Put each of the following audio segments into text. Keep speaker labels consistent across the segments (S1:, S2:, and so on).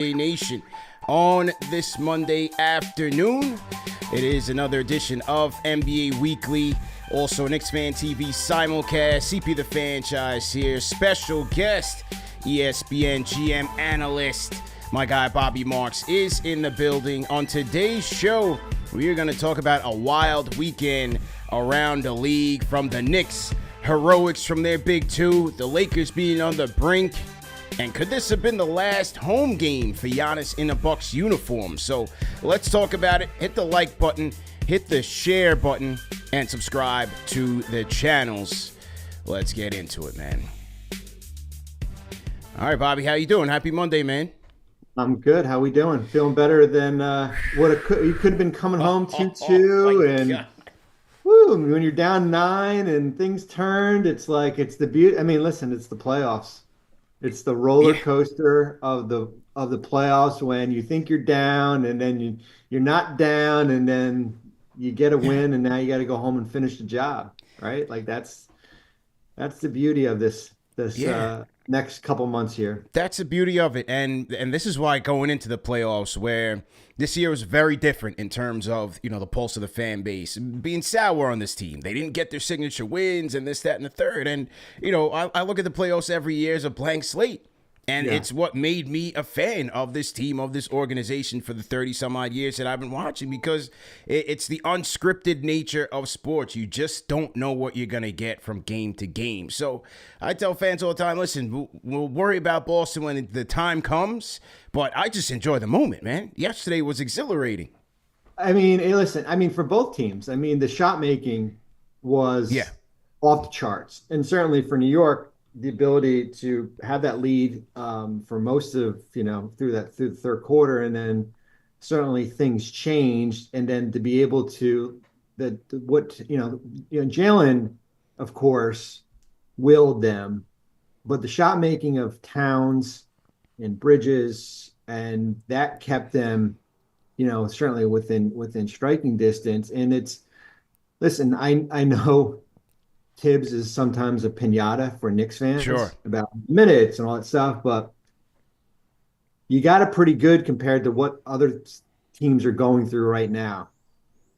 S1: Nation. On this Monday afternoon, it is another edition of NBA Weekly, also KnicksFanTV Simulcast. CP the Fanchise here, special guest, ESPN GM analyst, my guy Bobby Marks is in the building. On today's show, we are going to talk about a wild weekend around the league, from the Knicks heroics from their big two, the Lakers being on the brink. And could this have been the last home game for Giannis in a Bucks uniform? So let's talk about it. Hit the like button, hit the share button, and subscribe to the channels. Let's get into it, man. All right, Bobby, how you doing? Happy Monday, man.
S2: I'm good. How we doing? Feeling better than you could have been coming home 2-2 and
S1: God.
S2: woo, when you're down 9 and things turned, it's like it's the beauty. I mean, listen, it's the playoffs. It's the roller coaster of the playoffs when you think you're down and then you're not down and then you get a win and now you got to go home and finish the job, right? Like that's the beauty of this next couple months here.
S1: That's the beauty of it, and this is why going into the playoffs, where this year was very different in terms of, the pulse of the fan base being sour on this team. They didn't get their signature wins and this, that, and the third. And I look at the playoffs every year as a blank slate. And it's what made me a fan of this team, of this organization for the 30-some-odd years that I've been watching, because it's the unscripted nature of sports. You just don't know what you're going to get from game to game. So I tell fans all the time, listen, we'll worry about Boston when the time comes, but I just enjoy the moment, man. Yesterday was exhilarating.
S2: I mean, hey, listen, for both teams, the shot making was off the charts. And certainly for New York, the ability to have that lead for most of, through the third quarter, and then certainly things changed. And then to be able to, Jalen, of course, willed them, but the shot making of Towns and Bridges, and that kept them, certainly within striking distance. And listen, I know Tibbs is sometimes a piñata for Knicks fans about minutes and all that stuff, but you got it pretty good compared to what other teams are going through right now.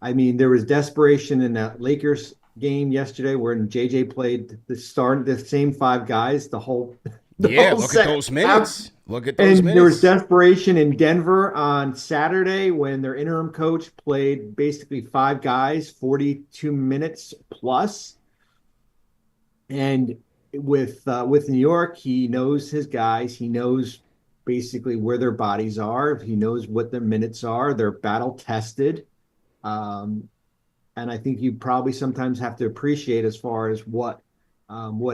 S2: There was desperation in that Lakers game yesterday where JJ played the same 5 guys the whole
S1: look at those minutes. Look at those minutes.
S2: There was desperation in Denver on Saturday when their interim coach played basically 5 guys, 42 minutes plus. And with New York, he knows his guys. He knows basically where their bodies are. He knows what their minutes are. They're battle tested. And I think you probably sometimes have to appreciate as far as what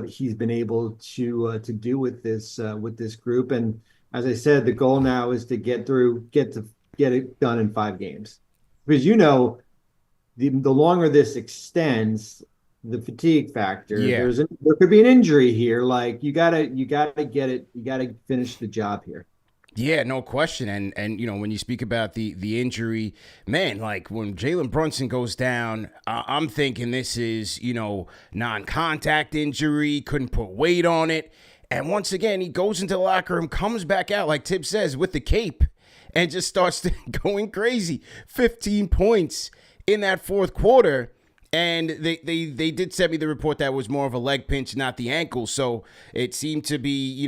S2: he's been able to do with this group. And as I said, the goal now is to get it done in 5 games, because the longer this extends, the fatigue factor. There could be an injury here. Like you gotta get it. You gotta finish the job here.
S1: Yeah, no question. And when you speak about the injury, man, like when Jalen Brunson goes down, I'm thinking this is, non-contact injury, couldn't put weight on it. And once again, he goes into the locker room, comes back out, like Tip says, with the cape, and just starts going crazy. 15 points in that fourth quarter. And they did send me the report that was more of a leg pinch, not the ankle. So it seemed to be,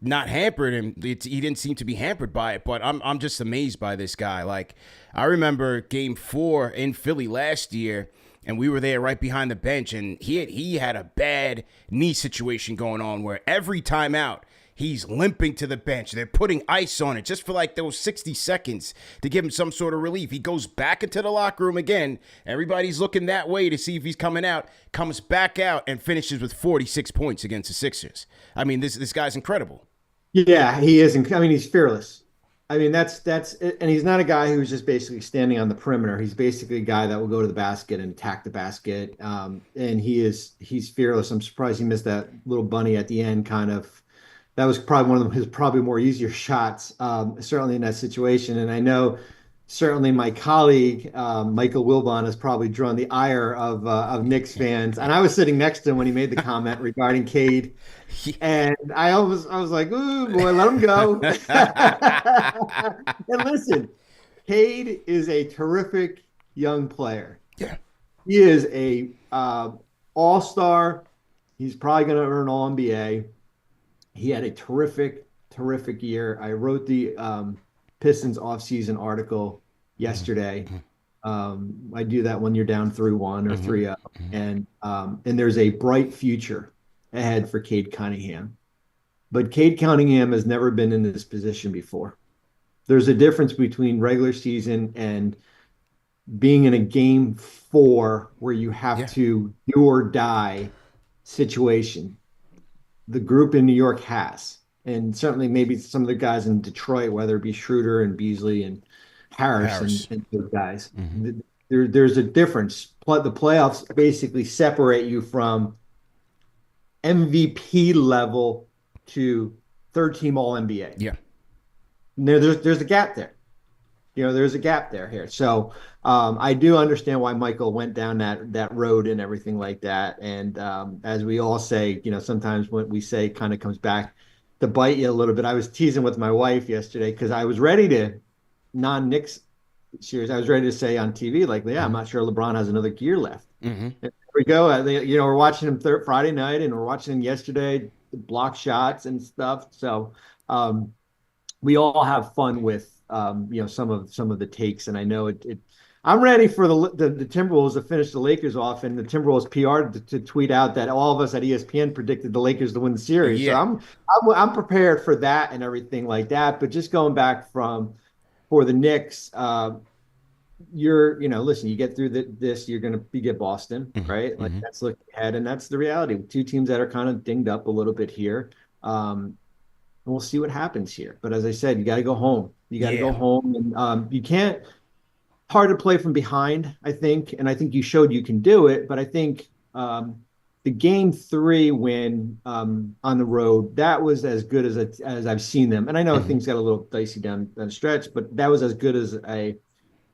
S1: not hampered him. He didn't seem to be hampered by it. But I'm just amazed by this guy. Like, I remember Game 4 in Philly last year, and we were there right behind the bench, and he had a bad knee situation going on where every time out, he's limping to the bench. They're putting ice on it just for like those 60 seconds to give him some sort of relief. He goes back into the locker room again. Everybody's looking that way to see if he's coming out. Comes back out and finishes with 46 points against the Sixers. This guy's incredible.
S2: Yeah, he is. He's fearless. That's and he's not a guy who's just basically standing on the perimeter. He's basically a guy that will go to the basket and attack the basket. And he's fearless. I'm surprised he missed that little bunny at the end, kind of. That was probably one of his more easier shots, certainly in that situation. And I know certainly my colleague Michael Wilbon has probably drawn the ire of Knicks fans. And I was sitting next to him when he made the comment regarding Cade, and I was like, "Ooh, boy, let him go." And listen, Cade is a terrific young player.
S1: Yeah.
S2: He is a all-star. He's probably going to earn All NBA. He had a terrific year. I wrote the Pistons offseason article yesterday. I do that when you're down 3-1 or 3-0, and there's a bright future ahead for Cade Cunningham. But Cade Cunningham has never been in this position before. There's a difference between regular season and being in a game 4 where you have to do or die situation. The group in New York has, and certainly maybe some of the guys in Detroit, whether it be Schroeder and Beasley and Harris. And those guys. There's a difference. The playoffs basically separate you from MVP level to third team All NBA.
S1: Yeah.
S2: There's a gap there. There's a gap there here. So I do understand why Michael went down that road and everything like that. And as we all say, sometimes what we say kind of comes back to bite you a little bit. I was teasing with my wife yesterday because I was ready to non-Knicks series. I was ready to say on TV, like, yeah, I'm not sure LeBron has another gear left. And there we go. We're watching him Friday night, and we're watching him yesterday, block shots and stuff. So we all have fun with some of the takes, and I know it. I'm ready for the Timberwolves to finish the Lakers off, and the Timberwolves PR to tweet out that all of us at ESPN predicted the Lakers to win the series. Yeah. So I'm prepared for that and everything like that. But just going back for the Knicks, listen, you get through this, you're going to get Boston, right? Like that's looking ahead, and that's the reality. Two teams that are kind of dinged up a little bit here. And we'll see what happens here. But as I said, you got to go home. You got to go home, and you can't. Hard to play from behind, I think, and I think you showed you can do it. But I think the Game 3 win on the road, that was as good as I've seen them. And I know things got a little dicey down the stretch, but that was as good as a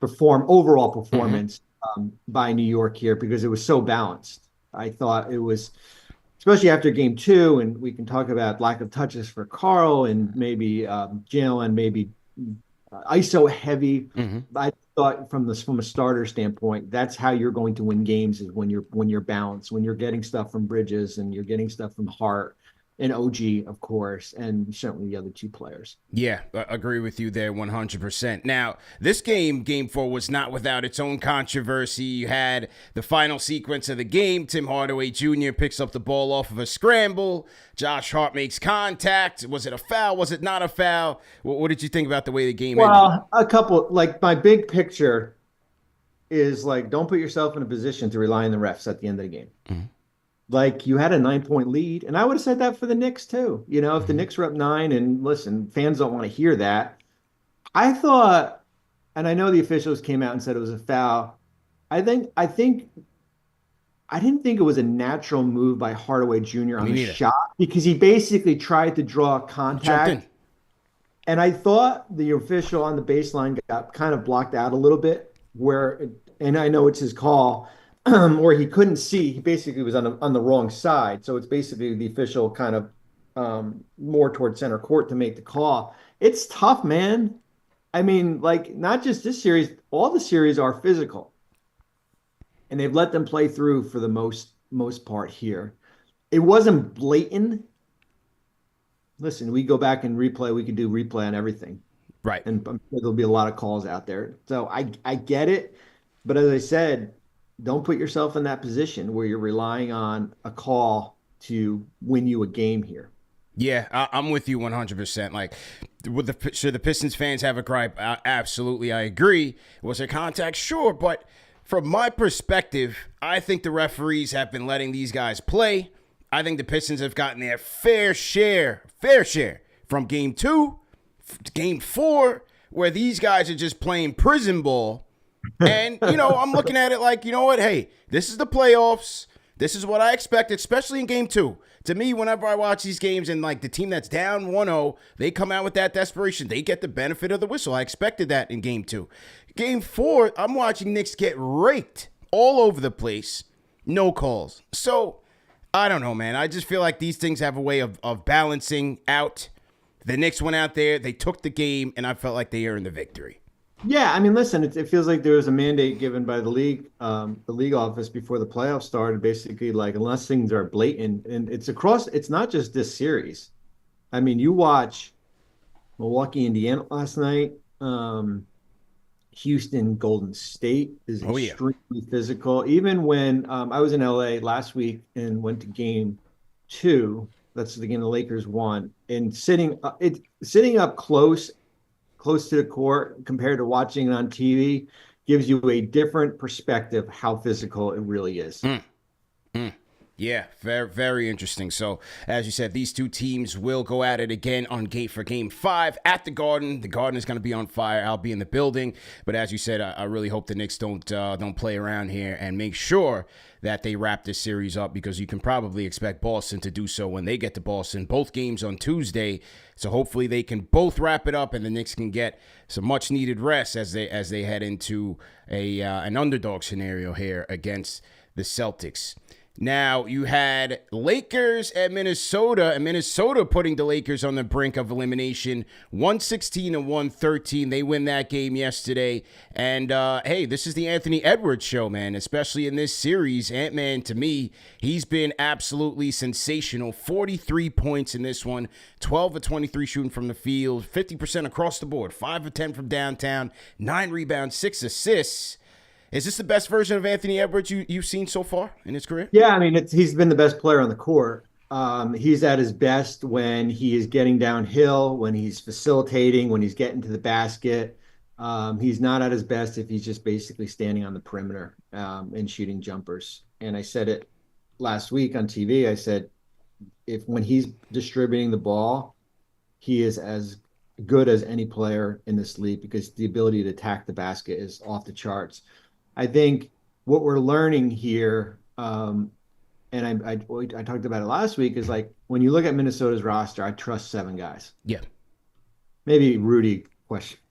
S2: overall performance by New York here, because it was so balanced. I thought it was. Especially after Game 2, and we can talk about lack of touches for Carl and maybe Jalen, maybe ISO heavy. I thought from a starter standpoint, that's how you're going to win games, is when you're balanced, when you're getting stuff from Bridges and you're getting stuff from Hart and OG, of course, and certainly the other two players.
S1: Yeah, I agree with you there 100%. Now, this game 4, was not without its own controversy. You had the final sequence of the game. Tim Hardaway Jr. picks up the ball off of a scramble. Josh Hart makes contact. Was it a foul? Was it not a foul? What did you think about the way the game ended?
S2: Well, a couple, like, my big picture is, like, don't put yourself in a position to rely on the refs at the end of the game. Like, you had a 9-point lead, and I would have said that for the Knicks too. If the Knicks were up 9, and listen, fans don't want to hear that. I thought, and I know the officials came out and said it was a foul. I didn't think it was a natural move by Hardaway Jr. on the shot, because he basically tried to draw contact. And I thought the official on the baseline got kind of blocked out a little bit, and I know it's his call, where he couldn't see. He basically was on the wrong side. So it's basically the official kind of more towards center court to make the call. It's tough, man. I mean, like, not just this series, all the series are physical. And they've let them play through for the most part here. It wasn't blatant. Listen, we go back and replay. We could do replay on everything.
S1: Right.
S2: And I'm sure there'll be a lot of calls out there. So I get it. But as I said, don't put yourself in that position where you're relying on a call to win you a game here.
S1: Yeah, I'm with you 100%. Like, should the Pistons fans have a gripe? Absolutely, I agree. Was there contact? Sure, but from my perspective, I think the referees have been letting these guys play. I think the Pistons have gotten their fair share from Game 2 to Game 4, where these guys are just playing prison ball. And, I'm looking at it like, you know what? Hey, this is the playoffs. This is what I expected, especially in game 2. To me, whenever I watch these games and like the team that's down 1-0, they come out with that desperation. They get the benefit of the whistle. I expected that in game 2. Game 4, I'm watching Knicks get raked all over the place. No calls. So, I don't know, man. I just feel like these things have a way of balancing out. The Knicks went out there, they took the game, and I felt like they earned the victory.
S2: Yeah, I mean, listen, it feels like there was a mandate given by the league office before the playoffs started, basically like unless things are blatant, and it's not just this series. I mean, you watch Milwaukee, Indiana last night, Houston, Golden State is extremely physical. Even when I was in LA last week and went to game 2, that's the game the Lakers won, and sitting up close to the court compared to watching it on TV gives you a different perspective how physical it really is.
S1: Yeah, very, very interesting. So, as you said, these two teams will go at it again for Game 5 at the Garden. The Garden is going to be on fire. I'll be in the building. But as you said, I really hope the Knicks don't play around here and make sure that they wrap this series up, because you can probably expect Boston to do so when they get to Boston. Both games on Tuesday. So hopefully they can both wrap it up and the Knicks can get some much-needed rest as they head into an underdog scenario here against the Celtics. Now, you had Lakers at Minnesota, and Minnesota putting the Lakers on the brink of elimination, 116-113. They win that game yesterday. And, hey, this is the Anthony Edwards show, man, especially in this series. Ant-Man, to me, he's been absolutely sensational. 43 points in this one, 12 of 23 shooting from the field, 50% across the board, 5 of 10 from downtown, 9 rebounds, 6 assists. Is this the best version of Anthony Edwards you've seen so far in his career?
S2: Yeah, I mean, he's been the best player on the court. He's at his best when he is getting downhill, when he's facilitating, when he's getting to the basket. He's not at his best if he's just basically standing on the perimeter and shooting jumpers. And I said it last week on TV. I said, when he's distributing the ball, he is as good as any player in this league, because the ability to attack the basket is off the charts. I think what we're learning here, and I talked about it last week, is like when you look at Minnesota's roster, I trust 7 guys.
S1: Yeah.
S2: Maybe Rudy,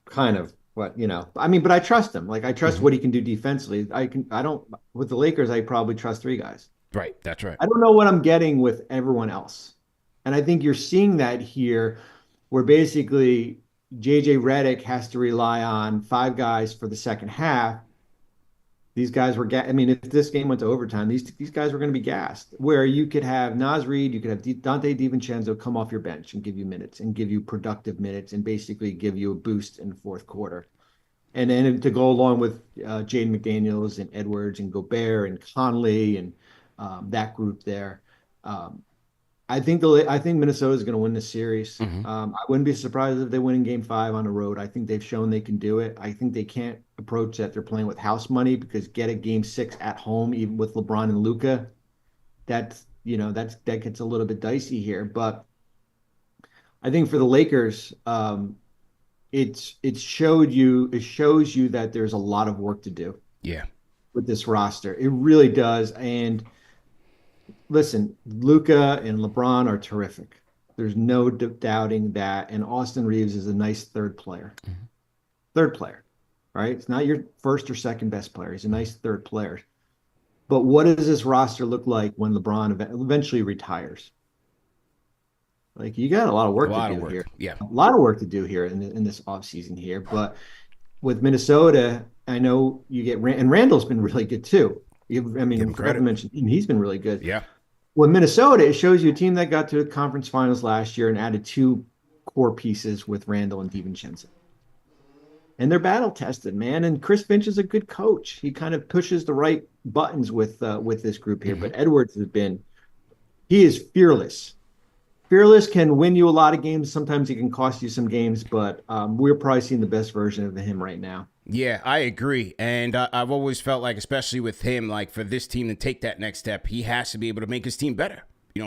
S2: kind of what, I mean, but I trust him. Like I trust what he can do defensively. With the Lakers, I probably trust 3 guys.
S1: Right. That's right.
S2: I don't know what I'm getting with everyone else. And I think you're seeing that here, where basically JJ Redick has to rely on 5 guys for the second half. These guys were, if this game went to overtime, these guys were going to be gassed. Where you could have Naz Reid, you could have Dante DiVincenzo come off your bench and give you minutes and give you productive minutes and basically give you a boost in the fourth quarter. And then to go along with Jaden McDaniels and Edwards and Gobert and Conley and that group there. I think Minnesota is going to win this series. I wouldn't be surprised if they win in Game 5 on the road. I think they've shown they can do it. I think they can't approach that they're playing with house money, because get a Game 6 at home, even with LeBron and Luka, that gets a little bit dicey here. But I think for the Lakers, it shows you that there's a lot of work to do.
S1: Yeah,
S2: with this roster, it really does. And listen, Luka and LeBron are terrific. There's no doubting that. And Austin Reeves is a nice third player. Third player, right? It's not your first or second best player. He's a nice third player. But what does this roster look like when LeBron eventually retires? Like, you got a lot of work to do here.
S1: Yeah.
S2: A lot of work to do here in this offseason here. But with Minnesota, I know you get and Randall's been really good too. I forgot to mention him. He's been really good.
S1: Yeah.
S2: With Minnesota, it shows you a team that got to the conference finals last year and added 2 core pieces with Randall and DiVincenzo. And they're battle tested, man. And Chris Finch is a good coach. He kind of pushes the right buttons with this group here. But Edwards he is fearless. Fearless can win you a lot of games. Sometimes he can cost you some games, but we're probably seeing the best version of him right now.
S1: Yeah, I agree. And I've always felt like, especially with him, like for this team to take that next step, he has to be able to make his team better.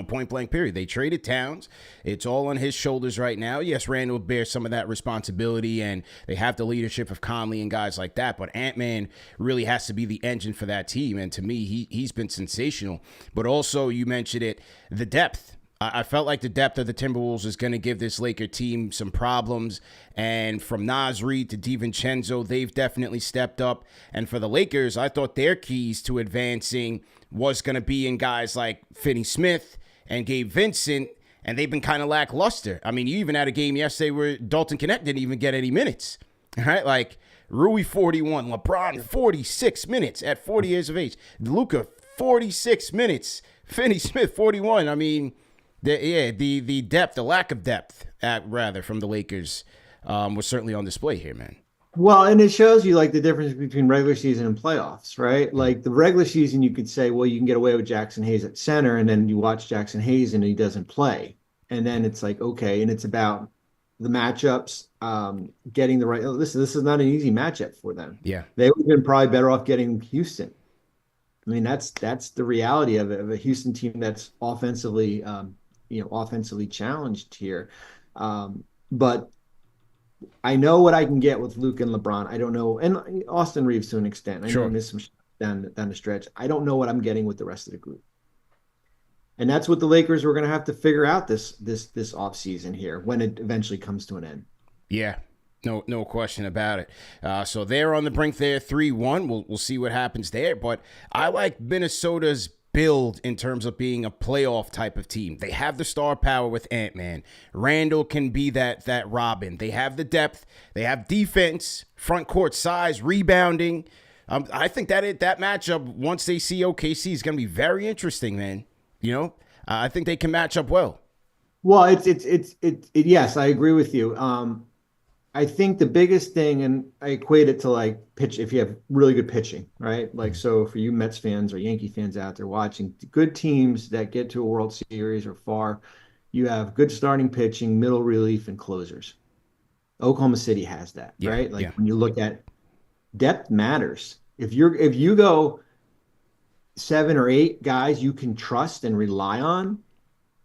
S1: Point blank period. They traded Towns. It's all on his shoulders right now. Yes, Randall bears some of that responsibility, and they have the leadership of Conley and guys like that, but Ant-Man really has to be the engine for that team, and to me, he's been sensational. But also, you mentioned it, the depth. I felt like the depth of the Timberwolves is going to give this Laker team some problems. And from Naz Reid to DiVincenzo, they've definitely stepped up. And for the Lakers, I thought their keys to advancing was going to be in guys like Finney Smith and Gabe Vincent, and they've been kind of lackluster. I mean, you even had a game yesterday where Dalton Knecht didn't even get any minutes. All right, like Rui 41, LeBron 46 minutes at 40 years of age, Luka 46 minutes, Finney Smith 41. I mean, the depth, the lack of depth, rather, from the Lakers was certainly on display here, man.
S2: Well, and it shows you like the difference between regular season and playoffs, right? Like the regular season, you could say, well, you can get away with Jackson Hayes at center, and then you watch Jackson Hayes and he doesn't play. And then it's like, okay, and it's about the matchups, getting the right. This is not an easy matchup for them.
S1: Yeah.
S2: They would have been probably better off getting Houston. I mean, that's the reality of it, of a Houston team that's offensively, offensively challenged here. But I know what I can get with Luke and LeBron. I don't know, and Austin Reeves to an extent. I know I missed some down the stretch. I don't know what I'm getting with the rest of the group, and that's what the Lakers were going to have to figure out this offseason here when it eventually comes to an end.
S1: Yeah, no question about it. So they're on the brink there, 3-1. We'll see what happens there. But I like Minnesota's build in terms of being a playoff type of team. They have the star power with Ant-Man. Randall can be that Robin. They have the depth. They have defense, front court size, rebounding. I think that matchup, once they see OKC, is going to be very interesting, man. I think they can match up well.
S2: Well, it's yes, I agree with you. I think the biggest thing, and I equate it to like pitch, if you have really good pitching, right? Like, so for you Mets fans or Yankee fans out there watching, good teams that get to a World Series or far, you have good starting pitching, middle relief, and closers. Oklahoma City has that, right? Like when you look at depth matters. If you go 7 or 8 guys you can trust and rely on,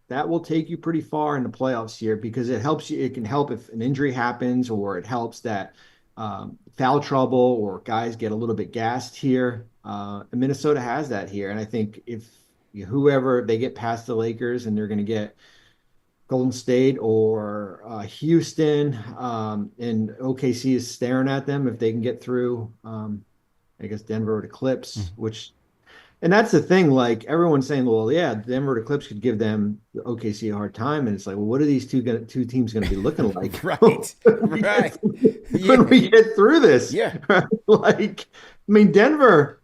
S2: that will take you pretty far in the playoffs here, because it helps you. It can help if an injury happens, or it helps that foul trouble or guys get a little bit gassed here. And Minnesota has that here. And I think if whoever they get past the Lakers, and they're going to get Golden State or Houston, and OKC is staring at them if they can get through, I guess, Denver or the Clips, and that's the thing, like everyone's saying, well, yeah, Denver or the Clips could give them OKC a hard time. And it's like, well, what are these two teams going to be looking like?
S1: Right.
S2: When we get through this.
S1: Yeah.
S2: Like, I mean, Denver,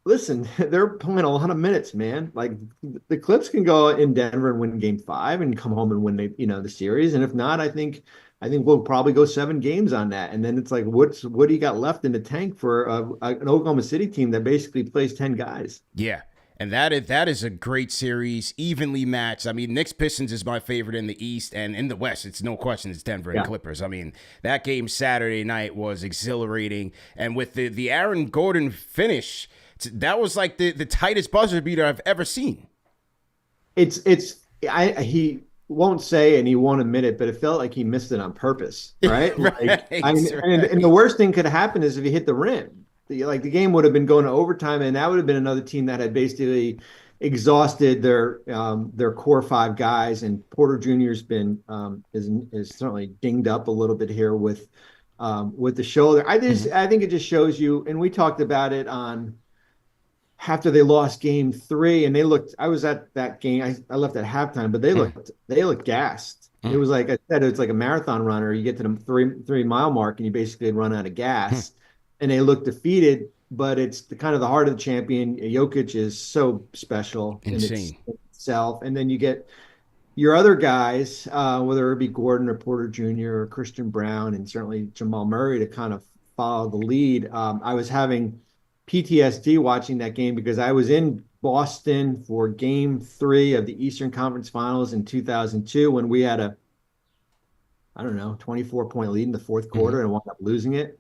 S2: listen, they're playing a lot of minutes, man. Like the Clips can go in Denver and win game 5 and come home and win the series. And if not, I think we'll probably go 7 games on that. And then it's like, what do you got left in the tank for an Oklahoma City team that basically plays 10 guys?
S1: Yeah. And that is a great series, evenly matched. I mean, Knicks Pistons is my favorite in the East, and in the West, it's no question it's Denver and Clippers. I mean, that game Saturday night was exhilarating. And with the Aaron Gordon finish, that was like the tightest buzzer beater I've ever seen.
S2: He won't say and he won't admit it, but it felt like he missed it on purpose, right?
S1: Right.
S2: And the worst thing could happen is if he hit the rim. The game would have been going to overtime, and that would have been another team that had basically exhausted their core 5 guys. And Porter Jr.'s been is certainly dinged up a little bit here with the shoulder. I think it just shows you, and we talked about it on after they lost game 3, and they looked. I was at that game. I left at halftime, but they looked gassed. It was like I said, it's like a marathon runner. You get to the 3 mile mark, and you basically run out of gas. And they look defeated, but it's the heart of the champion. Jokic is so special
S1: Insane.
S2: in itself. And then you get your other guys, whether it be Gordon or Porter Jr. or Christian Brown, and certainly Jamal Murray, to kind of follow the lead. I was having PTSD watching that game because I was in Boston for game 3 of the Eastern Conference Finals in 2002 when we had a 24-point lead in the fourth quarter and wound up losing it.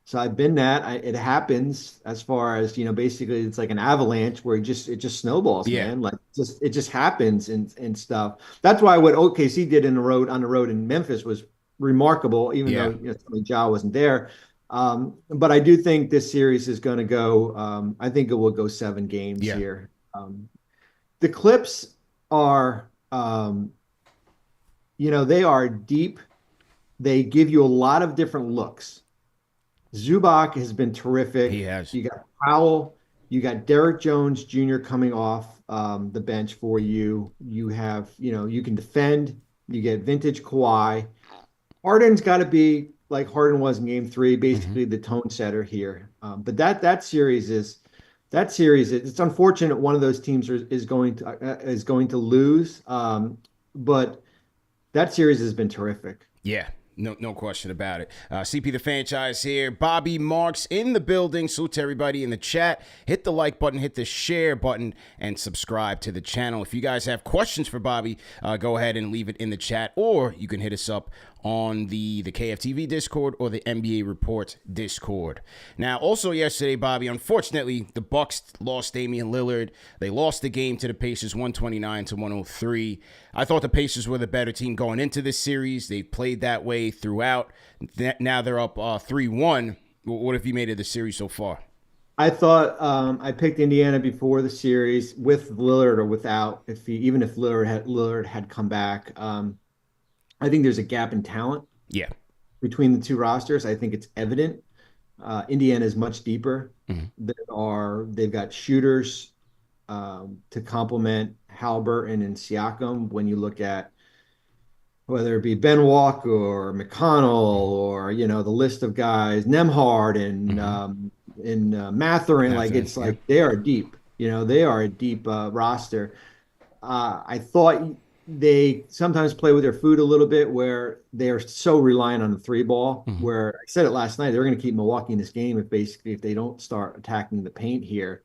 S2: So I've been that. It happens as far as, basically it's like an avalanche where it just snowballs,
S1: Yeah.
S2: man. Like it just happens and stuff. That's why what OKC did on the road in Memphis was remarkable, even though
S1: Yeah.
S2: Ja wasn't there. But I do think this series is going to go. I think it will go 7 games
S1: Yeah.
S2: here. The Clips are, they are deep. They give you a lot of different looks. Zubac has been
S1: He
S2: terrific.
S1: has.
S2: You got Powell, you got Derrick Jones Jr. coming off the bench for you. You have, you can defend. You get vintage Kawhi. Harden's got to be like Harden was in Game 3,
S1: Hmm.
S2: basically the tone setter here. But it's unfortunate one of those teams is going to lose. But that series has been terrific.
S1: Yeah. No question about it. CP the Fanchise here. Bobby Marks in the building. Salute to everybody in the chat. Hit the like button, hit the share button, and subscribe to the channel. If you guys have questions for Bobby, go ahead and leave it in the chat, or you can hit us up on the KFTV Discord or the NBA Reports Discord. Now, also yesterday, Bobby, unfortunately, the Bucks lost Damian Lillard. They lost the game to the Pacers 129-103. I thought the Pacers were the better team going into this series. They played that way throughout. Now they're up 3-1. What have you made of the series so far?
S2: I thought I picked Indiana before the series with Lillard or without. Even if Lillard had come back, I think there's a gap in talent
S1: Yeah.
S2: between the two rosters. I think it's evident. Indiana is much deeper.
S1: Mm-hmm.
S2: They've got shooters to complement Halliburton and Siakam. When you look at whether it be Ben Walker or McConnell or the list of guys, Nemhard and Mathurin, like
S1: Nothing.
S2: it's
S1: Yeah.
S2: like they are deep. They are a deep roster. I thought they sometimes play with their food a little bit where they're so reliant on the three ball.
S1: Mm-hmm.
S2: Where I said it last night, they're going to keep Milwaukee in this game if they don't start attacking the paint here.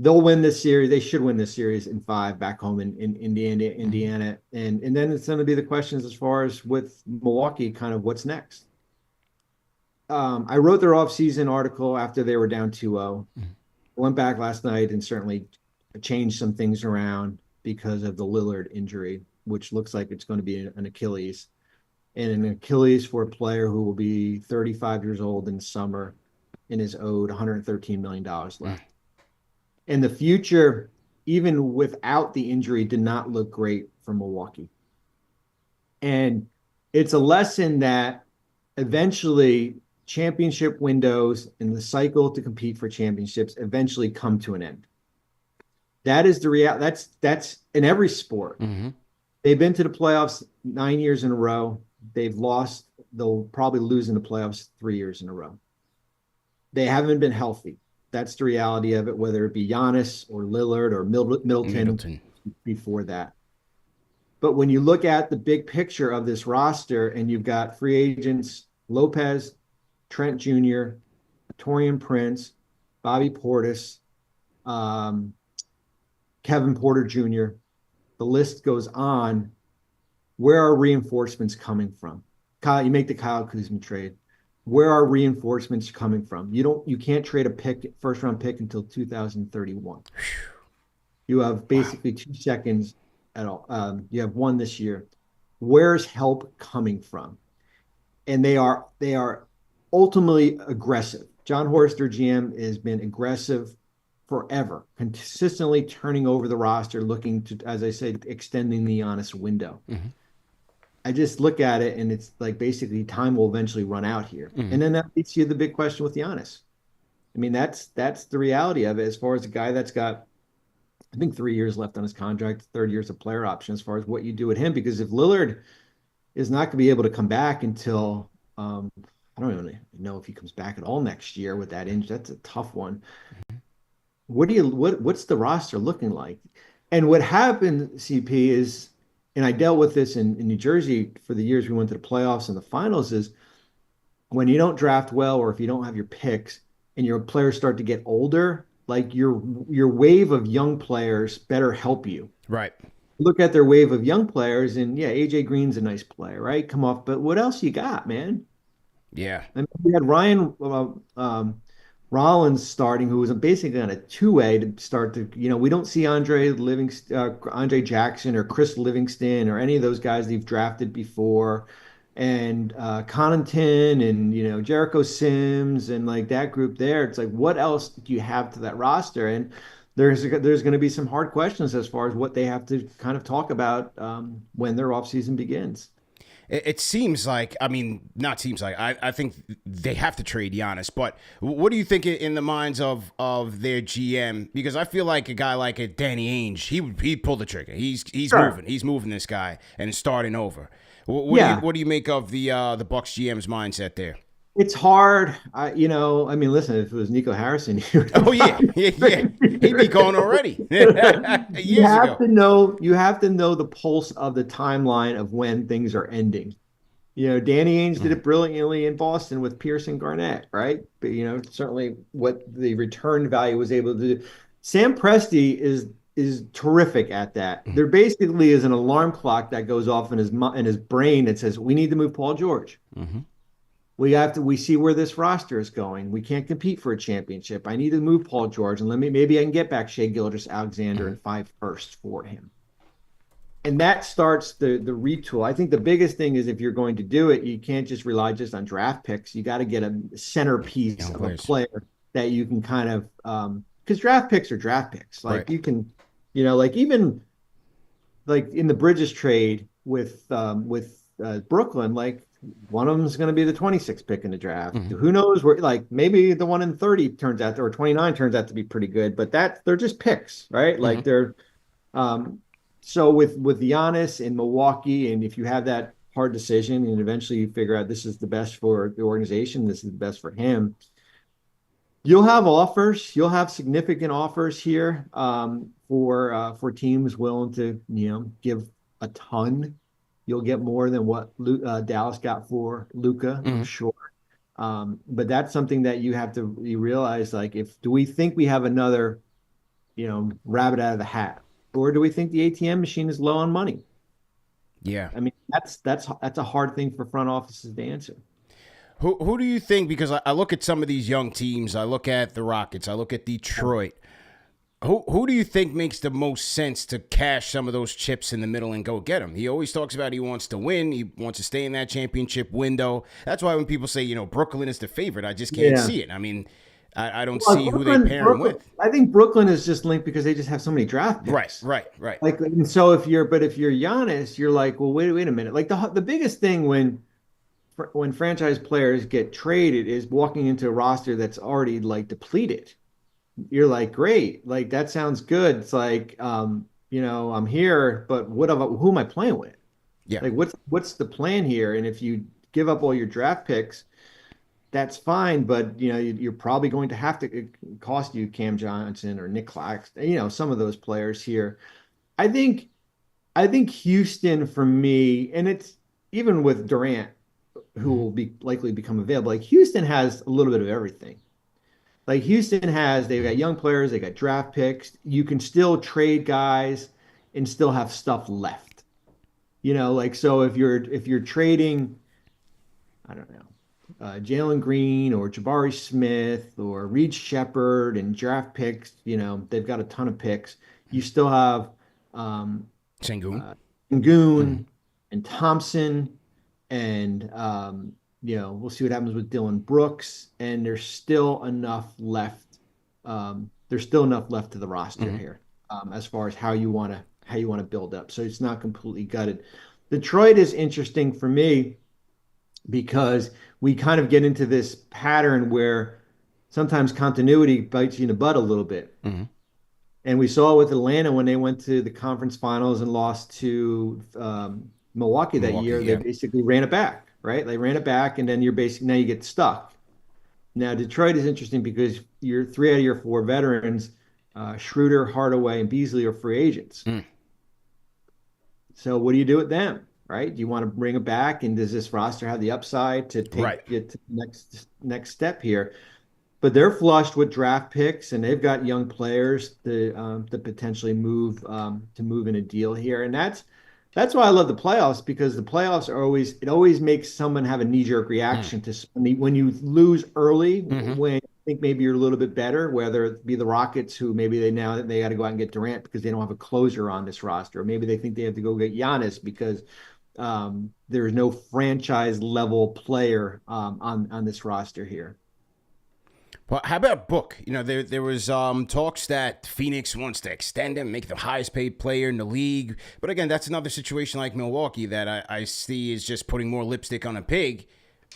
S2: They'll win this series. They should win this series in 5 back home in Indiana. And then it's going to be the questions as far as with Milwaukee, kind of what's next. I wrote their offseason article after they were down 2-0.
S1: Mm-hmm.
S2: Went back last night and certainly changed some things around because of the Lillard injury, which looks like it's going to be an Achilles. And an Achilles for a player who will be 35 years old in the summer and is owed $113 million left. And the future, even without the injury, did not look great for Milwaukee. And it's a lesson that eventually championship windows and the cycle to compete for championships eventually come to an end. That is the reality. That's in every sport.
S1: Mm-hmm.
S2: They've been to the playoffs 9 years in a row. They've lost. They'll probably lose in the playoffs 3 years in a row. They haven't been healthy. That's the reality of it, whether it be Giannis or Lillard or Middleton before that. But when you look at the big picture of this roster and you've got free agents, Lopez, Trent Jr., Taurean Prince, Bobby Portis, Kevin Porter Jr., the list goes on. Where are reinforcements coming from? You make the Kyle Kuzma trade. Where are reinforcements coming from? You can't trade a first round pick until 2031. You have basically 2 seconds at all. You have 1 this year. Where's help coming from? And they are ultimately aggressive. John Horst, their GM, has been aggressive forever, consistently turning over the roster, looking to, as I said, extending the Giannis window.
S1: Mm-hmm.
S2: I just look at it and it's like basically time will eventually run out here.
S1: Mm-hmm.
S2: And then that leads you to the big question with Giannis. I mean, that's the reality of it as far as a guy that's got, I think, 3 years left on his contract, 3rd year's a player option as far as what you do with him. Because if Lillard is not going to be able to come back until, I don't even know if he comes back at all next year with that injury. That's a tough one. What's the roster looking like? And what happened, CP, is, and I dealt with this in New Jersey for the years we went to the playoffs and the finals, is when you don't draft well or if you don't have your picks and your players start to get older, like your wave of young players better help you.
S1: Right.
S2: Look at their wave of young players and yeah, AJ Green's a nice player, right? Come off, but what else you got, man?
S1: Yeah.
S2: I mean, we had Ryan Rollins starting, who was basically on a two-way to start to, we don't see Andre Jackson or Chris Livingston or any of those guys they've drafted before. And Connaughton and, Jericho Sims and like that group there. It's like, what else do you have to that roster? And there's going to be some hard questions as far as what they have to kind of talk about when their offseason begins.
S1: It seems like, I mean, not seems like, I think they have to trade Giannis, but what do you think in the minds of their GM? Because I feel like a guy like a Danny Ainge, he pulled the trigger.
S2: Sure.
S1: He's moving this guy and starting over.
S2: Yeah.
S1: What do you make of the Bucks GM's mindset there?
S2: It's hard. I mean, listen, if it was Nico Harrison, he would have
S1: Oh yeah,
S2: probably
S1: yeah, yeah.
S2: been
S1: He'd be
S2: here.
S1: gone already
S2: You
S1: years
S2: have
S1: ago.
S2: to know, you have to know the pulse of the timeline of when things are ending. Danny Ainge did
S1: Mhm.
S2: it brilliantly in Boston with Pierce and Garnett, right? But certainly what the return value was able to do. Sam Presti is terrific at that.
S1: Mhm.
S2: There basically is an alarm clock that goes off in his brain that says we need to move Paul George.
S1: Mhm.
S2: We see where this roster is going. We can't compete for a championship. I need to move Paul George and maybe I can get back Shea Gilgeous-Alexander
S1: Mhm.
S2: and 5 firsts for him. And that starts the retool. I think the biggest thing is if you're going to do it, you can't just rely just on draft picks. You got to get a centerpiece
S1: Young
S2: of a
S1: players,
S2: player that you can kind of because draft picks are draft picks.
S1: right?
S2: Like you can, like even like in the Bridges trade with Brooklyn, like one of them is going to be the 26th pick in the draft.
S1: Mhm.
S2: Who knows where? Like maybe the one in 30 turns out, or 29 turns out to be pretty good. But they're just picks, right? Like
S1: Mhm.
S2: they're so with Giannis in Milwaukee, and if you have that hard decision, and eventually you figure out this is the best for the organization, this is the best for him, you'll have offers. You'll have significant offers here for teams willing to give a ton. You'll get more than what Dallas got for Luka, I'm
S1: Mhm.
S2: sure. But that's something that you realize like if do we think we have another rabbit out of the hat, or do we think the ATM machine is low on money?
S1: Yeah.
S2: I mean that's a hard thing for front offices to answer.
S1: Who do you think? Because I look at some of these young teams. I look at the Rockets. I look at Detroit. Who do you think makes the most sense to cash some of those chips in the middle and go get them? He always talks about he wants to win. He wants to stay in that championship window. That's why when people say, Brooklyn is the favorite, I just can't
S2: Yeah.
S1: see it. I mean, I don't
S2: Well,
S1: see who they pair him with.
S2: I think Brooklyn is just linked because they just have so many draft
S1: Right,
S2: picks.
S1: right, right.
S2: Like, and so if you're Giannis, you're like, well, wait a minute. Like the biggest thing when franchise players get traded is walking into a roster that's already like depleted. You're like, great, like that sounds good. It's like, I'm here, but who am I playing with?
S1: Yeah.
S2: Like, what's the plan here? And if you give up all your draft picks, that's fine, but you're probably going to have to cost you Cam Johnson or Nick Claxton, some of those players here. I think I think Houston for me, and it's even with Durant, who
S1: Mm-hmm.
S2: will be likely become available. Like Houston has a little bit of everything. Like they've got
S1: Mm-hmm.
S2: young players, they got draft picks. You can still trade guys and still have stuff left. Like so if you're trading, I don't know, Jalen Green or Jabari Smith or Reed Shepard and draft picks, they've got a ton of picks. You still have um,
S1: Sengun.
S2: uh,
S1: Mm-hmm.
S2: Goon and Thompson, and we'll see what happens with Dylan Brooks. And there's still enough left. There's still enough left to the roster
S1: Mm-hmm.
S2: here as far as how you want to build up. So it's not completely gutted. Detroit is interesting for me because we kind of get into this pattern where sometimes continuity bites you in the butt a little bit.
S1: Mm-hmm.
S2: And we saw it with Atlanta when they went to the conference finals and lost to Milwaukee that
S1: Milwaukee.
S2: year. They
S1: Yeah.
S2: basically ran it back, right? They ran it back, and then now you get stuck. Now Detroit is interesting because your 3 out of your 4 veterans, Schroeder, Hardaway, and Beasley are free agents.
S1: Mm.
S2: So what do you do with them, right? Do you want to bring it back, and does this roster have the upside to
S1: Right.
S2: take it to the next step here? But they're flushed with draft picks, and they've got young players to potentially move in a deal here, and That's why I love the playoffs, because the playoffs are it always makes someone have a knee-jerk
S1: Mm.
S2: reaction to when you lose early,
S1: Hmm.
S2: when you think maybe you're a little bit better, whether it be the Rockets, who maybe they got to go out and get Durant because they don't have a closer on this roster, or maybe they think they have to go get Giannis because there's no franchise level player on this roster here.
S1: Well, how about Book? There was talks that Phoenix wants to extend him, make the highest paid player in the league. But again, that's another situation like Milwaukee that I see is just putting more lipstick on a pig.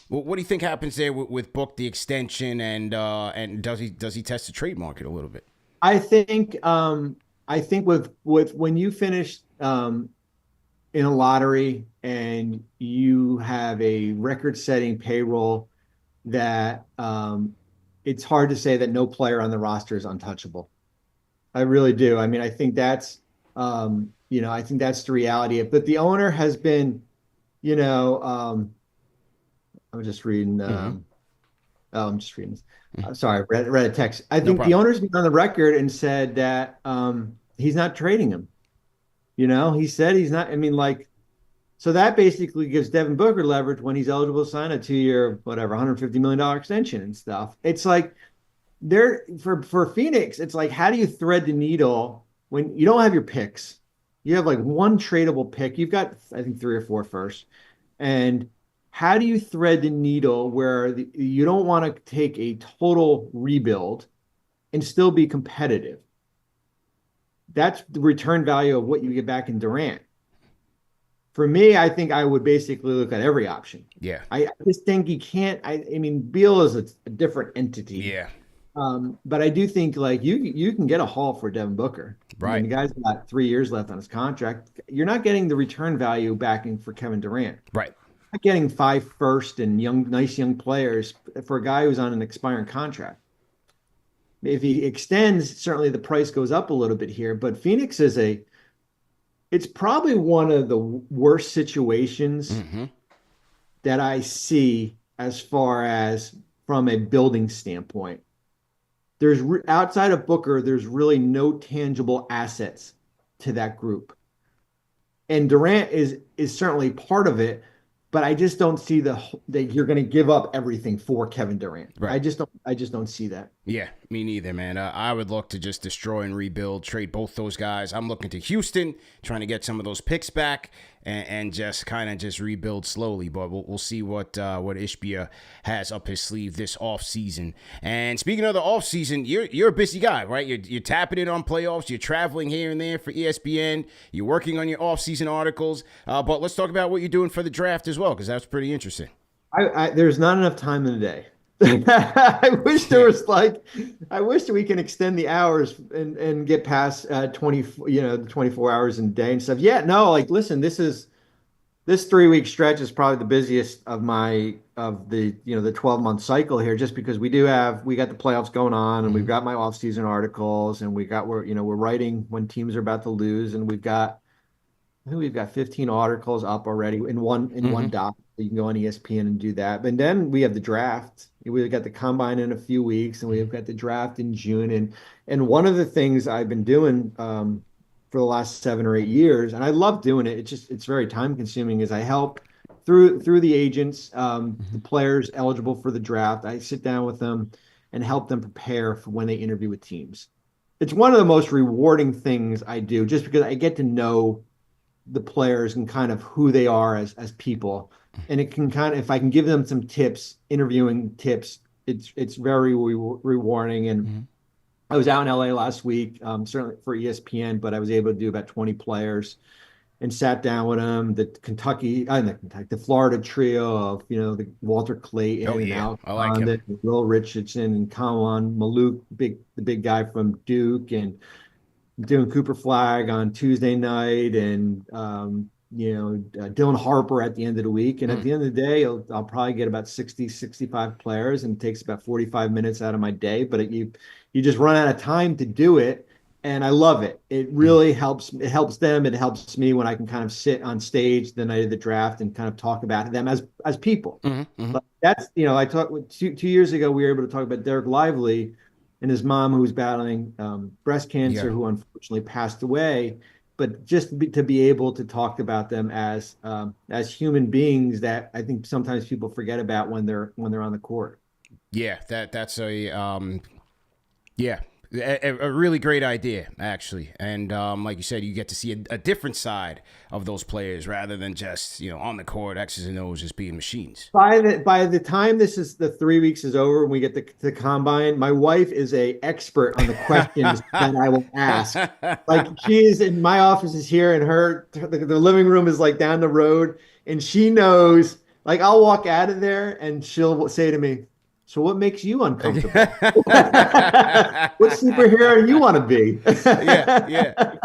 S1: Well, what do you think happens there with Book, the extension, and does he test the trade market a little bit?
S2: I think with when you finish in a lottery and you have a record-setting payroll, that it's hard to say that no player on the roster is untouchable. I really do. I mean, I think I think that's the reality. But the owner has been, you know, I'm just reading.
S1: Mm-hmm.
S2: I'm just reading this. Sorry, read a text. I
S1: No
S2: think the
S1: problem.
S2: owner's been on the record and said that he's not trading him. He said he's not. I mean, like, so that basically gives Devin Booker leverage when he's eligible to sign a 2-year, whatever, $150 million extension and stuff. It's like for Phoenix, it's like, how do you thread the needle when you don't have your picks? You have like one tradable pick. You've got, I think, three or four first. And how do you thread the needle where you don't want to take a total rebuild and still be competitive? That's the return value of what you get back in Durant. For me, I think I would basically look at every option.
S1: Yeah.
S2: I just think you can't. I mean, Beal is a different entity.
S1: Yeah.
S2: But I do think, like, you can get a haul for Devin Booker. I mean,
S1: Right.
S2: the guy's got 3 years left on his contract. You're not getting the return value backing for Kevin Durant.
S1: Right.
S2: Not getting 5 first and nice young players for a guy who's on an expiring contract. If he extends, certainly the price goes up a little bit here. But Phoenix it's probably one of the worst situations
S1: Mm-hmm.
S2: that I see as far as from a building standpoint. Outside of Booker, there's really no tangible assets to that group. And Durant is certainly part of it, but I just don't see that you're going to give up everything for Kevin Durant.
S1: Right.
S2: I just don't see that.
S1: Yeah, me neither, man. I would look to just destroy and rebuild, trade both those guys. I'm looking to Houston, trying to get some of those picks back, and just kind of just rebuild slowly. But we'll see what Ishbia has up his sleeve this offseason. And speaking of the offseason, you're a busy guy, right? You're tapping in on playoffs. You're traveling here and there for ESPN. You're working on your offseason articles. But let's talk about what you're doing for the draft as well, because that's pretty interesting.
S2: There's not enough time in the day. I wish there was I wish we can extend the hours and get past 24 hours in a day and stuff. Yeah, no, like, listen, this 3-week stretch is probably the busiest of the 12-month cycle here, just because we got the playoffs going on, and we've got my off-season articles, and we're writing when teams are about to lose, and I think we've got 15 articles up already in one doc. You can go on ESPN and do that. And then we have the draft. We've got the combine in a few weeks, and we've got the draft in June. And one of the things I've been doing for the last 7 or 8 years, and I love doing it. It's very time consuming. Is I help through the agents, the players eligible for the draft. I sit down with them and help them prepare for when they interview with teams. It's one of the most rewarding things I do, just because I get to know the players and kind of who they are as people. And it can kind of, if I can give them some tips, interviewing tips, it's very rewarding. And I was out in LA last week, certainly for ESPN, but I was able to do about 20 players and sat down with them. The Florida trio of, the Walter Clayton
S1: Oh,
S2: and
S1: yeah.
S2: Al
S1: I like him.
S2: Condit, and Will Richardson and Colin Maluk, the big guy from Duke, and doing Cooper Flag on Tuesday night, and Dylan Harper at the end of the week. And at the end of the day, I'll probably get about 60, 65 players, and it takes about 45 minutes out of my day. But you just run out of time to do it. And I love it. It really helps. It helps them. It helps me when I can kind of sit on stage the night of the draft and kind of talk about them as people. But that's, I talked with 2 years ago, we were able to talk about Derek Lively and his mom, who was battling breast cancer, who unfortunately passed away. but just to be able to talk about them as human beings that I think sometimes people forget about when they're on the court.
S1: Yeah, that's yeah, a really great idea, actually. And like you said, you get to see a different side of those players rather than just, on the court, X's and O's, just being machines.
S2: By the time the 3 weeks is over and we get the combine, my wife is a expert on the questions that I will ask. Like she's in my office is here and the living room is like down the road and she knows like I'll walk out of there and she'll say to me, "So what makes you uncomfortable? What superhero do you want to be?"
S1: Yeah, yeah.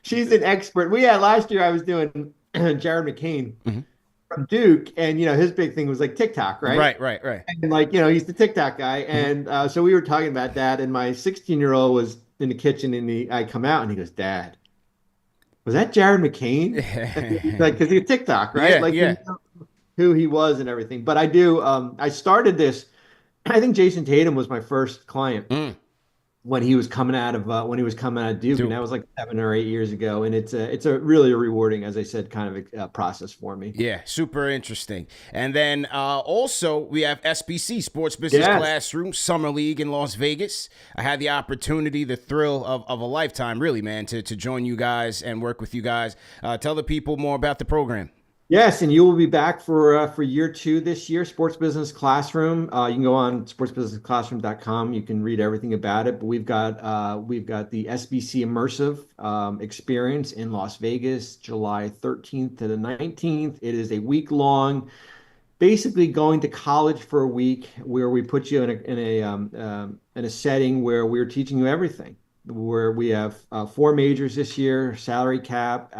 S2: She's an expert. Last year I was doing Jared McCain
S1: Mm-hmm.
S2: from Duke, and his big thing was like TikTok, right?
S1: Right.
S2: And like he's the TikTok guy, and so we were talking about that, and my 16-year-old was in the kitchen, and I come out, and he goes, "Dad, was that Jared McCain?" Like because he's TikTok, right?
S1: Yeah,
S2: Like
S1: yeah.
S2: who he was and everything. But I do. I started this. I think Jason Tatum was my first client
S1: Mm.
S2: when he was coming out of Duke,
S1: Duke.
S2: and that was like 7 or 8 years ago. And it's a really rewarding, as I said, kind of a process for me.
S1: Yeah, super interesting. And then also we have SBC, Sports Business
S2: Yes.
S1: Classroom, Summer League in Las Vegas. I had the opportunity, the thrill of a lifetime, really, man, to join you guys and work with you guys. Tell the people more about the program.
S2: Yes, and you will be back for year 2 this year, Sports Business Classroom. You can go on sportsbusinessclassroom.com. You can read everything about it. But we've got the SBC Immersive experience in Las Vegas, July 13th to the 19th. It is a week long, basically going to college for a week, where we put you in a setting where we're teaching you everything. Where we have 4 majors this year, salary cap.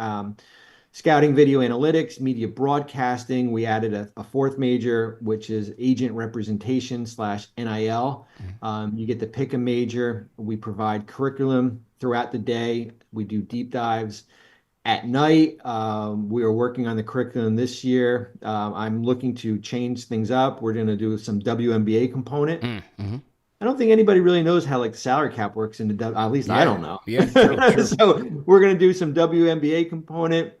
S2: Scouting, video analytics, media broadcasting. We added a 4th major, which is agent representation / NIL. You get to pick a major. We provide curriculum throughout the day. We do deep dives at night. We are working on the curriculum this year. I'm looking to change things up. We're going to do some WNBA component.
S1: Mm-hmm.
S2: I don't think anybody really knows how like the salary cap works at least I don't know.
S1: Yeah, true.
S2: So we're going to do some WNBA component.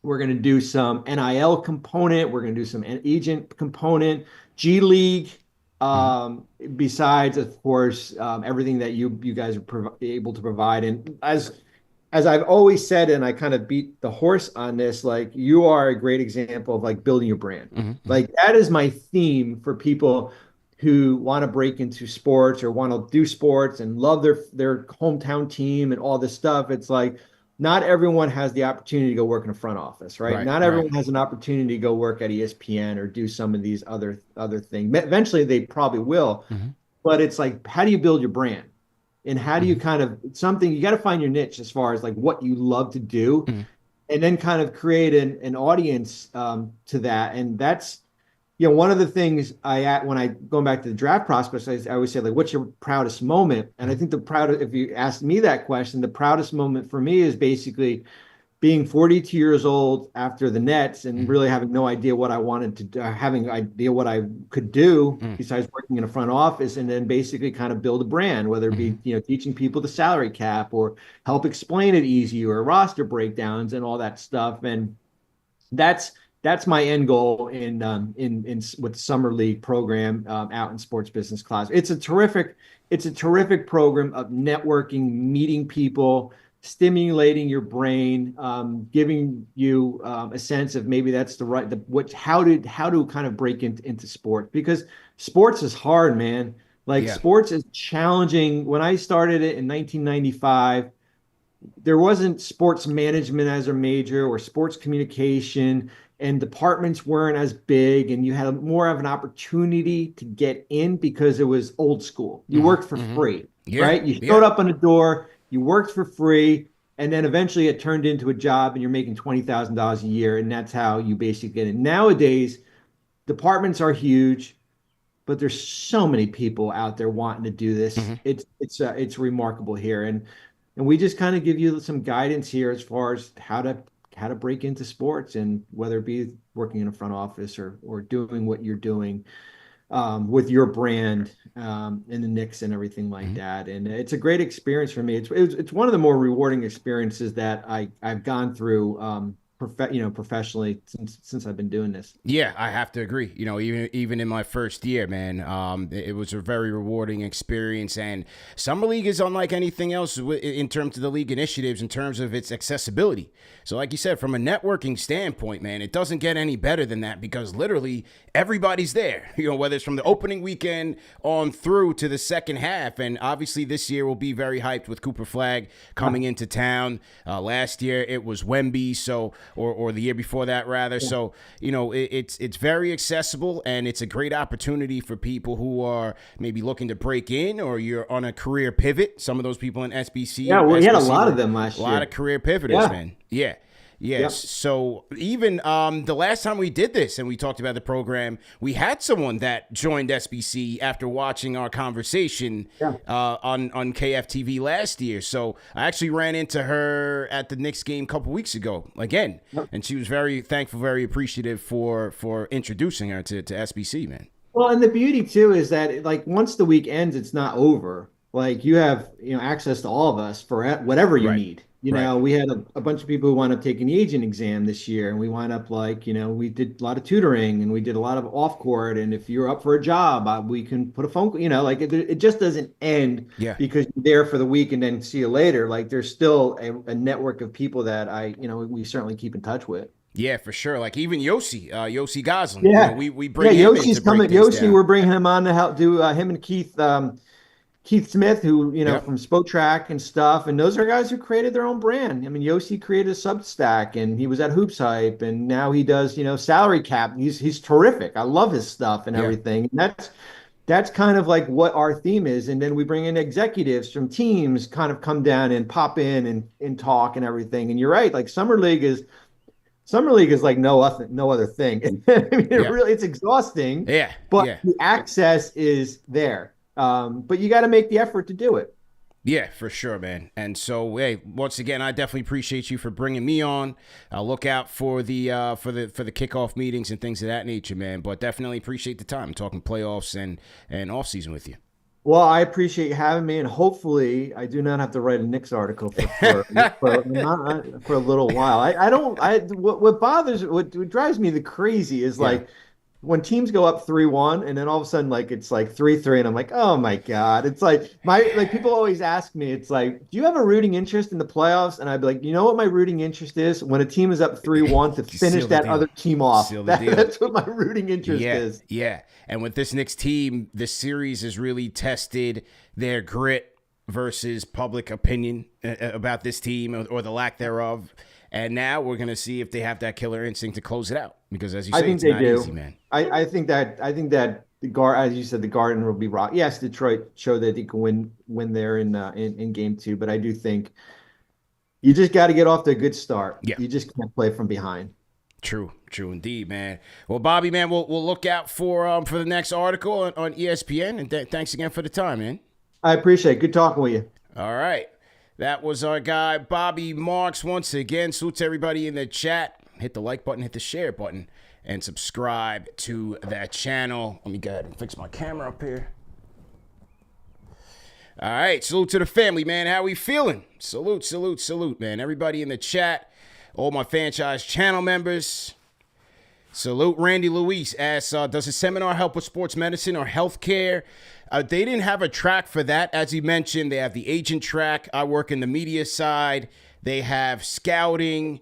S2: We're going to do some NIL component. We're going to do some agent component, G League. Besides, of course, everything that you guys are able to provide. And as I've always said, and I kind of beat the horse on this, like you are a great example of like building your brand.
S1: Mm-hmm.
S2: Like that is my theme for people who want to break into sports or want to do sports and love their hometown team and all this stuff. It's like, not everyone has the opportunity to go work in a front office, right? Not everyone has an opportunity to go work at ESPN or do some of these other things. Eventually, they probably will.
S1: Mm-hmm.
S2: But it's like, how do you build your brand? And how do you kind of something, you got to find your niche as far as like what you love to do, and then kind of create an audience to that. And that's, one of the things when I going back to the draft prospects, I always say like, what's your proudest moment? And I think if you asked me that question, the proudest moment for me is basically being 42 years old after the Nets and really having no idea what I wanted to do, having no idea what I could do besides working in a front office, and then basically kind of build a brand, whether it be, teaching people the salary cap or help explain it easy or roster breakdowns and all that stuff. And that's my end goal in with the Summer League program out in Sports Business Class. It's a terrific program of networking, meeting people, stimulating your brain, giving you a sense of maybe that's how to kind of break into sport, because sports is hard, man. Like sports is challenging. When I started it in 1995, there wasn't sports management as a major or sports communication, and departments weren't as big, and you had more of an opportunity to get in because it was old school. You worked for free, right? You showed up on the door, you worked for free, and then eventually it turned into a job and you're making $20,000 a year, and that's how you basically get in. Nowadays, departments are huge, but there's so many people out there wanting to do this. It's remarkable here. And we just kind of give you some guidance here as far as how to break into sports, and whether it be working in a front office or doing what you're doing with your brand. in the Knicks and everything like that. And it's a great experience for me. It's one of the more rewarding experiences that I've gone through professionally since I've been doing this.
S1: Yeah, I have to agree. Even in my first year, man, it was a very rewarding experience. And Summer League is unlike anything else in terms of the league initiatives, in terms of its accessibility. So like you said, from a networking standpoint, man, it doesn't get any better than that because literally everybody's there, whether it's from the opening weekend on through to the second half. And obviously this year will be very hyped with Cooper Flagg coming into town. Last year it was Wemby, so or the year before that rather. Yeah. So, it's very accessible and it's a great opportunity for people who are maybe looking to break in or you're on a career pivot. Some of those people in SBC.
S2: Yeah, we had a lot of them last year.
S1: A lot of career pivoters, man. Yeah. Yes. Yep. So even the last time we did this and we talked about the program, we had someone that joined SBC after watching our conversation on KFTV last year. So I actually ran into her at the Knicks game a couple weeks ago again, and she was very thankful, very appreciative for introducing her to SBC, man.
S2: Well, and the beauty too is that like once the week ends, it's not over. Like you have access to all of us for whatever you need. We had a bunch of people who wound up taking the agent exam this year, and we wound up we did a lot of tutoring and we did a lot of off court. And if you're up for a job, we can put a phone call, it just doesn't end because you're there for the week and then see you later. Like there's still a network of people that we certainly keep in touch with.
S1: Yeah, for sure. Like even Yossi Goslin.
S2: Yeah.
S1: We bring him
S2: Yossi's coming. Yossi, we're bringing him on to help do him and Keith Smith, who, from Spotrac and stuff. And those are guys who created their own brand. I mean, Yossi created a Substack and he was at Hoops Hype and now he does, Salary Cap. He's terrific. I love his stuff and everything. And that's kind of like what our theme is. And then we bring in executives from teams kind of come down and pop in and talk and everything. And you're right. Like Summer League is like no other thing. I mean, it's exhausting.
S1: Yeah.
S2: But the access is there. But you got to make the effort to do it.
S1: Yeah, for sure, man. And so, hey, once again, I definitely appreciate you for bringing me on. I'll look out for the kickoff meetings and things of that nature, man. But definitely appreciate the time talking playoffs and off season with you. Well,
S2: I appreciate you having me, and hopefully, I do not have to write a Knicks article for a little while. What drives me the crazy is like. When teams go up 3-1 and then all of a sudden it's 3-3 and I'm like, oh my God. It's like people always ask me, it's like, do you have a rooting interest in the playoffs? And I'd be like, you know what my rooting interest is? When a team is up 3-1 to finish that other team off. That's what my rooting interest is.
S1: Yeah. And with this Knicks team, this series has really tested their grit versus public opinion about this team or the lack thereof. And now we're going to see if they have that killer instinct to close it out. Because as you say, it's not easy, man.
S2: I think that as you said, the Garden will be rocked. Yes, Detroit showed that they can win there in game 2, but I do think you just got to get off to a good start.
S1: Yeah.
S2: You just can't play from behind.
S1: True indeed, man. Well, Bobby, man, we'll look out for the next article on ESPN. And thanks again for the time, man.
S2: I appreciate it. Good talking with you.
S1: All right. That was our guy, Bobby Marks. Once again, salute to everybody in the chat. Hit the like button, hit the share button, and subscribe to that channel. Let me go ahead and fix my camera up here. All right, salute to the family, man. How we feeling? Salute, man. Everybody in the chat, all my Fanchise channel members. Salute. Randy Luis asks, does a seminar help with sports medicine or healthcare? They didn't have a track for that. As he mentioned, they have the agent track. I work in the media side. They have scouting,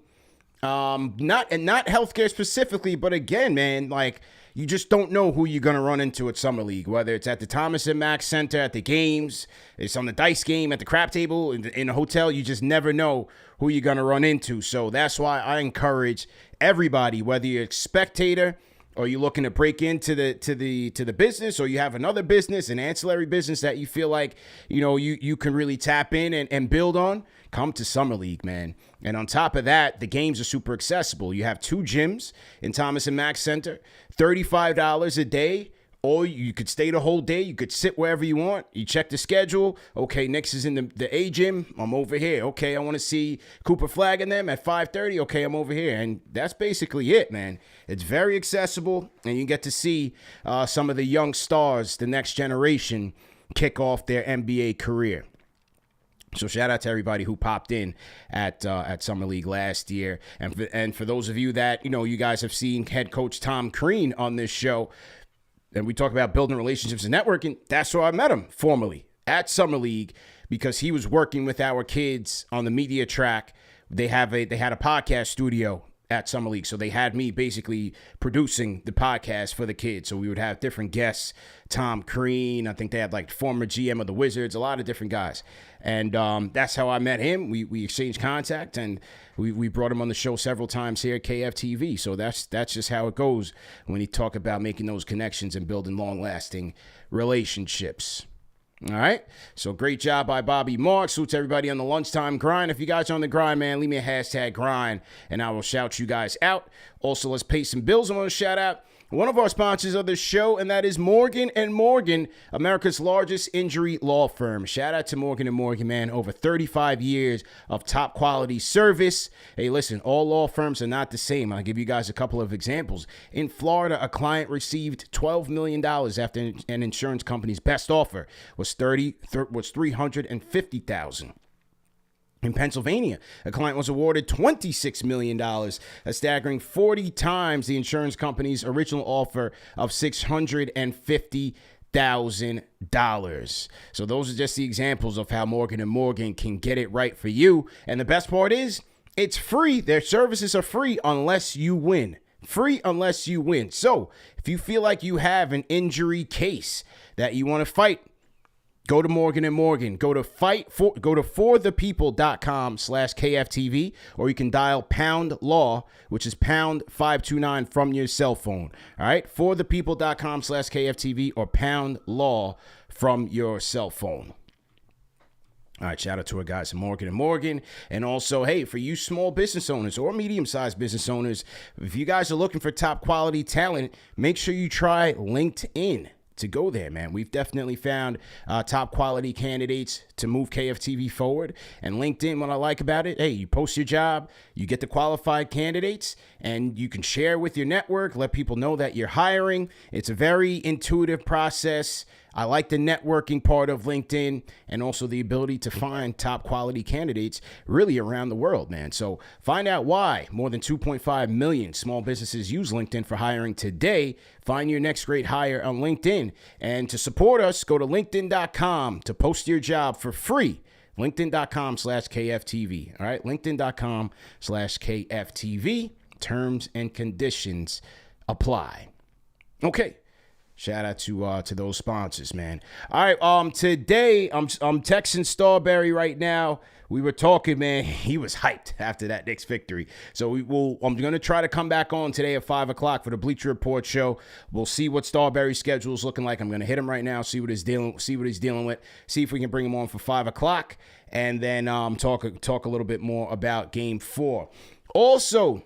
S1: not healthcare specifically, but again, man, like you just don't know who you're going to run into at Summer League, whether it's at the Thomas and Mack Center, at the games, it's on the dice game, at the crap table, in a hotel. You just never know who you're going to run into. So that's why I encourage everybody, whether you're a spectator or you're looking to break into the business, or you have another business, an ancillary business that you feel like, you can really tap in and build on, come to Summer League, man. And on top of that, the games are super accessible. You have 2 gyms in Thomas and Mack Center, $35 a day, Or you could stay the whole day. You could sit wherever you want. You check the schedule. Okay, Knicks is in the A gym. I'm over here. Okay, I want to see Cooper Flag and them at 5:30. Okay, I'm over here. And that's basically it, man. It's very accessible, and you get to see some of the young stars, the next generation, kick off their NBA career. So shout out to everybody who popped in at Summer League last year. And for those of you that, you guys have seen head coach Tom Crean on this show, and we talk about building relationships and networking, that's where I met him formally at Summer League, because he was working with our kids on the media track. They had a podcast studio at Summer League, so they had me basically producing the podcast for the kids. So we would have different guests, Tom Crean, I think they had like former GM of the Wizards, a lot of different guys. And that's how I met him. We exchanged contact, and we brought him on the show several times here at KFTV. So that's just how it goes when you talk about making those connections and building long-lasting relationships. All right, so great job by Bobby Mark. Salute to everybody on the lunchtime grind. If you guys are on the grind, man, leave me a hashtag grind, and I will shout you guys out. Also, let's pay some bills. I want to shout out one of our sponsors of the show, and that is Morgan & Morgan, America's largest injury law firm. Shout out to Morgan & Morgan, man. Over 35 years of top quality service. Hey, listen, all law firms are not the same. I'll give you guys a couple of examples. In Florida, a client received $12 million after an insurance company's best offer was $350,000. In Pennsylvania, a client was awarded $26 million, a staggering 40 times the insurance company's original offer of $650,000. So those are just the examples of how Morgan & Morgan can get it right for you. And the best part is, it's free. Their services are free unless you win. Free unless you win. So if you feel like you have an injury case that you want to fight, go to Morgan & Morgan. Go to forthepeople.com/KFTV, or you can dial pound law, which is pound 529 from your cell phone. All right, forthepeople.com/KFTV or pound law from your cell phone. All right, shout out to our guys at Morgan & Morgan. And also, hey, for you small business owners or medium-sized business owners, if you guys are looking for top quality talent, make sure you try LinkedIn to go there, man. We've definitely found top quality candidates to move KFTV forward. And LinkedIn, what I like about it, hey, you post your job, you get the qualified candidates, and you can share with your network, let people know that you're hiring. It's a very intuitive process. I like the networking part of LinkedIn, and also the ability to find top quality candidates really around the world, man. So find out why more than 2.5 million small businesses use LinkedIn for hiring today. Find your next great hire on LinkedIn. And to support us, go to LinkedIn.com to post your job for free. LinkedIn.com/KFTV. All right, LinkedIn.com/KFTV. Terms and conditions apply. Okay. Shout out to those sponsors, man. All right, today I'm texting Starberry right now. We were talking, man. He was hyped after that Knicks victory. So I'm gonna try to come back on today at 5:00 for the Bleacher Report show. We'll see what Starberry's schedule is looking like. I'm gonna hit him right now, see what he's dealing with, see if we can bring him on for 5:00, and then talk a little bit more about Game 4. Also,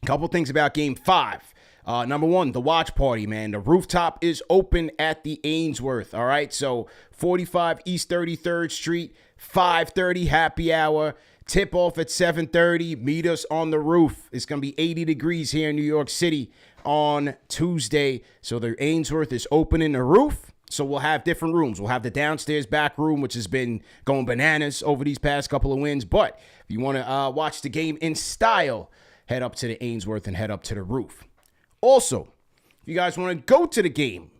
S1: a couple things about Game 5. Number one, the watch party, man. The rooftop is open at the Ainsworth, all right? So 45 East 33rd Street, 5:30 happy hour. Tip off at 7:30. Meet us on the roof. It's going to be 80 degrees here in New York City on Tuesday. So the Ainsworth is opening the roof. So we'll have different rooms. We'll have the downstairs back room, which has been going bananas over these past couple of wins. But if you want to watch the game in style, head up to the Ainsworth and head up to the roof. Also, if you guys want to go to the game,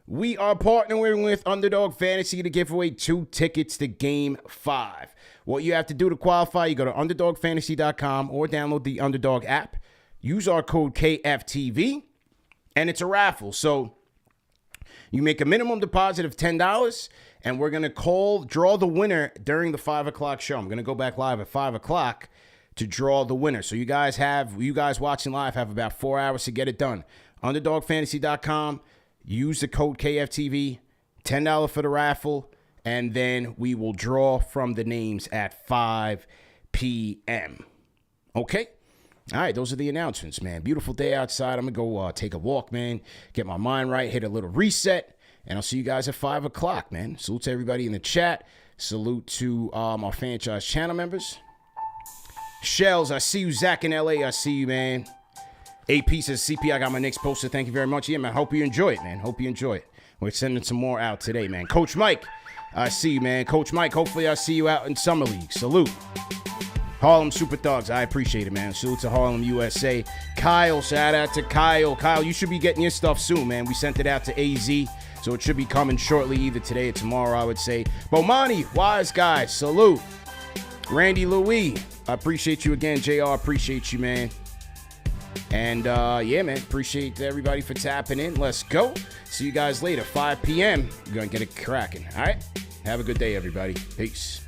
S1: we are partnering with Underdog Fantasy to give away 2 tickets to Game 5. What you have to do to qualify, you go to UnderdogFantasy.com or download the Underdog app. Use our code KFTV, and it's a raffle. So you make a minimum deposit of $10, and we're going to draw the winner during the 5:00 show. I'm going to go back live at 5:00 to draw the winner. So you guys watching live have about 4 hours to get it done. UnderdogFantasy.com. Use the code KFTV. $10 for the raffle. And then we will draw from the names at 5 p.m. Okay? All right, those are the announcements, man. Beautiful day outside. I'm going to go take a walk, man, get my mind right, hit a little reset, and I'll see you guys at 5 o'clock, man. Salute to everybody in the chat. Salute to our Fanchise channel members. Shells, I see you. Zach in LA, I see you, man. AP says, CP, I got my Knicks poster. Thank you very much. Yeah, man, hope you enjoy it, man. Hope you enjoy it. We're sending some more out today, man. Coach Mike, I see you, man. Coach Mike, hopefully I see you out in Summer League. Salute. Harlem Super Thugs, I appreciate it, man. Salute to Harlem, USA. Kyle, shout out to Kyle. Kyle, you should be getting your stuff soon, man. We sent it out to AZ, so it should be coming shortly, either today or tomorrow, I would say. Bomani, wise guy, salute. Randy Louis, I appreciate you again. JR, appreciate you, man. And, yeah, man, appreciate everybody for tapping in. Let's go. See you guys later, 5 p.m. We're going to get it cracking, all right? Have a good day, everybody. Peace.